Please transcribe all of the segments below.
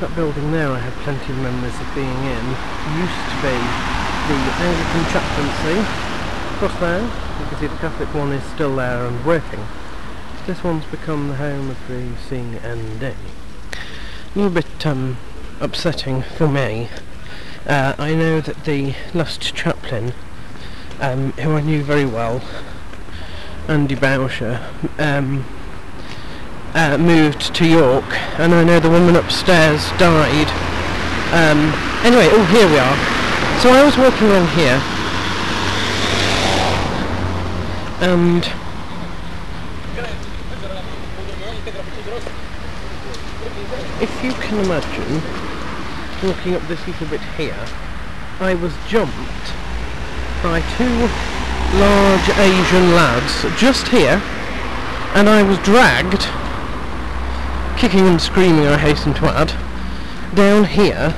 That building there I have plenty of memories of being in. Used to be the Anglican Chaplaincy. Across there, you can see the Catholic one is still there and working. This one's become the home of the CND. A little bit upsetting for me. I know that the last chaplain, who I knew very well, Andy Bowsher, moved to York, and I know the woman upstairs died. Anyway, oh, here we are. So I was walking along here, and if you can imagine walking up this little bit here, I was jumped by two large Asian lads just here, and I was dragged, kicking and screaming I hasten to add, down here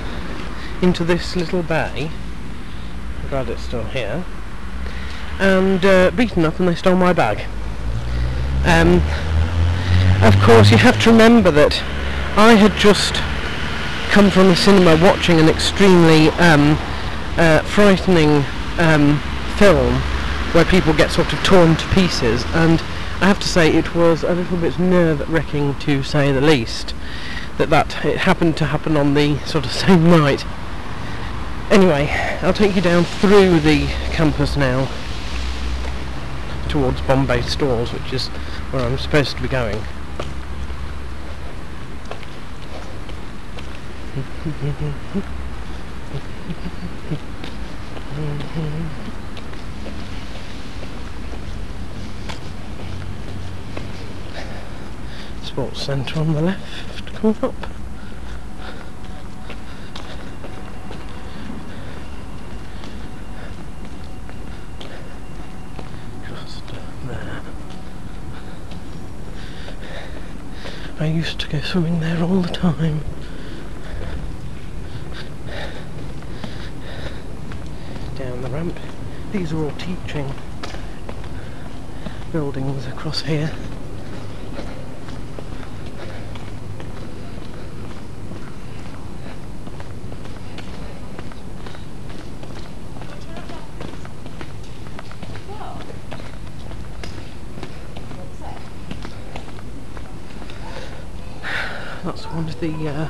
into this little bay. I'm glad it's still here, and beaten up, and they stole my bag. Of course you have to remember that I had just come from the cinema watching an extremely frightening film where people get sort of torn to pieces, and I have to say it was a little bit nerve-wracking, to say the least, that it happened to happen on the sort of same night. Anyway, I'll take you down through the campus now towards Bombay Stores, which is where I'm supposed to be going. Sports centre on the left, coming up. Just there. I used to go swimming there all the time. Down the ramp. These are all teaching buildings across here. That's one of the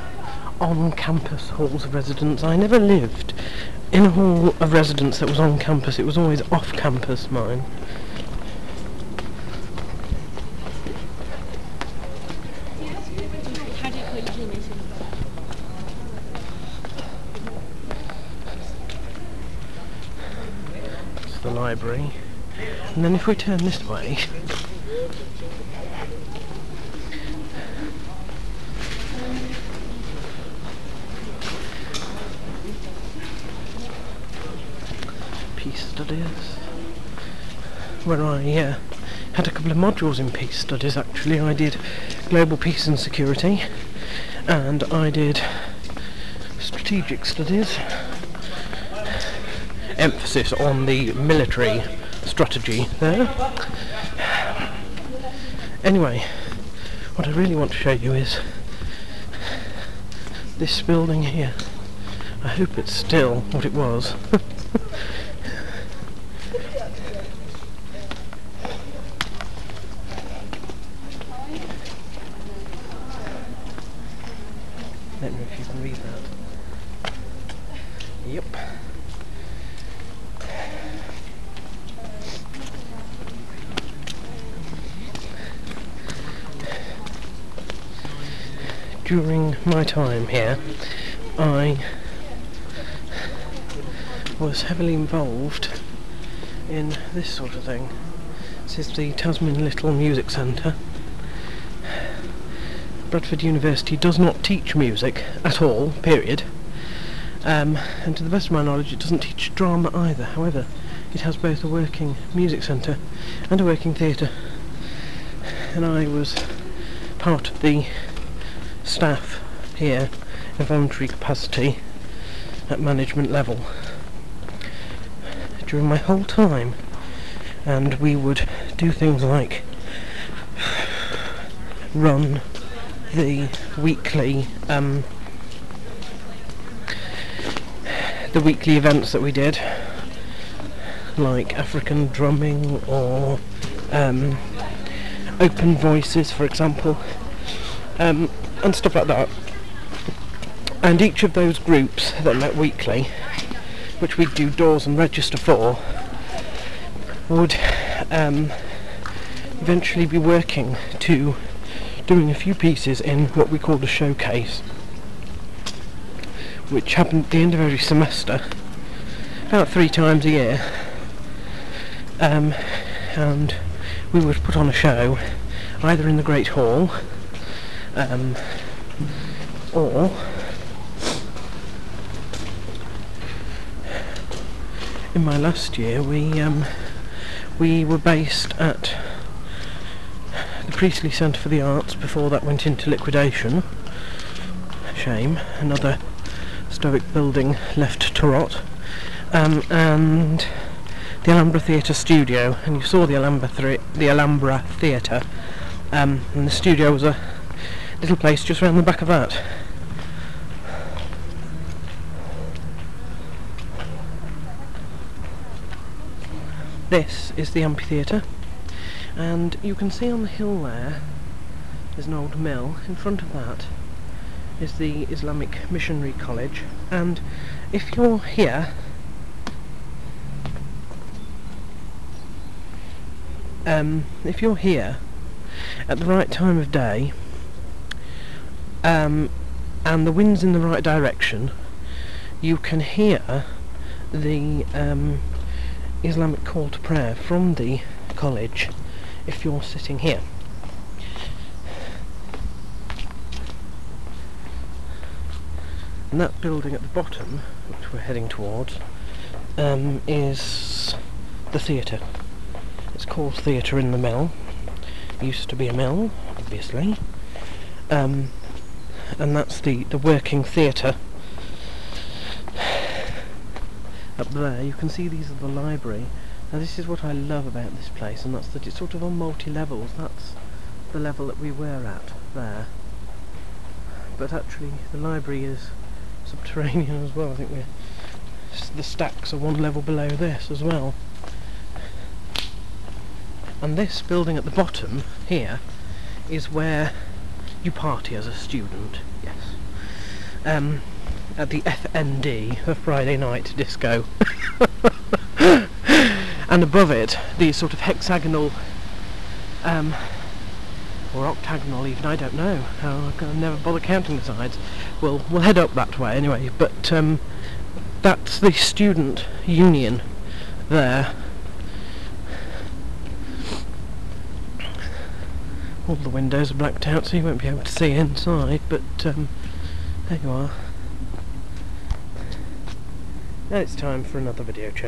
on-campus halls of residence. I never lived in a hall of residence that was on campus. It was always off-campus, mine. It's the library. And then if we turn this way, Peace Studies, where I had a couple of modules in Peace Studies. Actually, I did Global Peace and Security, and I did Strategic Studies, emphasis on the military strategy there. Anyway, what I really want to show you is this building here. I hope it's still what it was. Let me know if you can read that. Yep. During my time here, I was heavily involved in this sort of thing. This is the Tasman Little Music Centre. Bradford University does not teach music at all, period. And to the best of my knowledge it doesn't teach drama either. However, it has both a working music centre and a working theatre. And I was part of the staff here in a voluntary capacity at management level during my whole time, and we would do things like run the weekly the weekly events that we did, like African drumming or open voices, for example, and stuff like that. And each of those groups that met weekly, which we'd do doors and register for, would eventually be working to doing a few pieces in what we called a showcase, which happened at the end of every semester, about 3 times a year, and we would put on a show either in the Great Hall or in my last year we were based at the Priestley Centre for the Arts before that went into liquidation. Shame, another historic building left to rot. And the Alhambra Theatre studio, and you saw the Alhambra Theatre, and the studio was a little place just round the back of that. This is the Ampitheatre, and you can see on the hill there's an old mill. In front of that is the Islamic Missionary College, and if you're here at the right time of day, and the wind's in the right direction, you can hear the Islamic call to prayer from the college if you're sitting here. And that building at the bottom, which we're heading towards, is the theatre. It's called Theatre in the Mill. It used to be a mill, obviously, and that's the working theatre. Up there you can see these are the library. Now this is what I love about this place, and that's that it's sort of on multi-levels. That's the level that we were at there, but actually the library is subterranean as well. I think the stacks are one level below this as well. And this building at the bottom here is where you party as a student, yes. At the FND, the Friday Night Disco. And above it, these sort of hexagonal, or octagonal even, I don't know, I never bother counting the sides. We'll head up that way anyway, but that's the student union there. All the windows are blacked out, so you won't be able to see inside, but there you are. Now it's time for another video change.